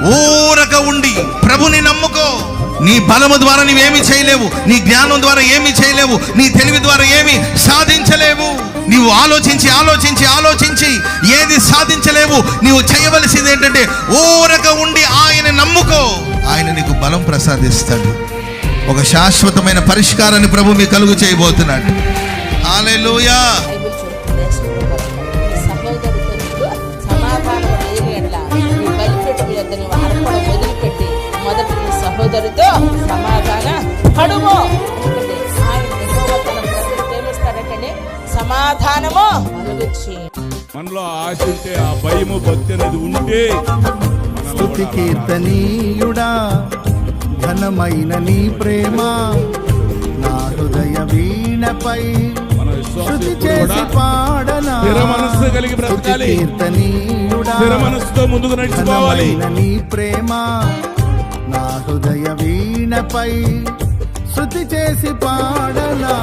ఊరక ఉండి ప్రభుని నమ్ముకో. నీ బలము ద్వారా నీవేమి చేయలేవు, నీ జ్ఞానం ద్వారా ఏమి చేయలేవు, నీ తెలివి ద్వారా ఏమి సాధించలేవు. నీవు ఆలోచించి ఆలోచించి ఆలోచించి ఏది సాధించలేవు. నీవు చేయవలసింది ఏంటంటే ఊరక ఉండి ఆయన నమ్ముకో. ఆయన నీకు బలం ప్రసాదిస్తాడు. ఒక శాశ్వతమైన పరిష్కారాన్ని ప్రభు మీకు కలుగు చేయబోతున్నాడు. హల్లెలూయా. సహోదరుతో సమాధాన పడుము. ఎందుకంటే ఆయన ప్రేమిస్తాడంటే సమాధానము కలుగుచ్చి. మనలో ఆశ ఉంటే, ఆ భయము భక్తి అనేది ఉంటే, స్తుతి కీర్తనీయుడా ఘనమైన నీ ప్రేమ నా హృదయ వీణపై శృతి చేసి పాడనా. స్థిర మనస్సు కలిగి బ్రతకాలి. కీర్తనీయుడా స్థిర మనస్సుతో ముందుకు నడుచుకోవాలి. నీ ప్రేమ నా హృదయ వీణపై శృతి చేసి పాడనా.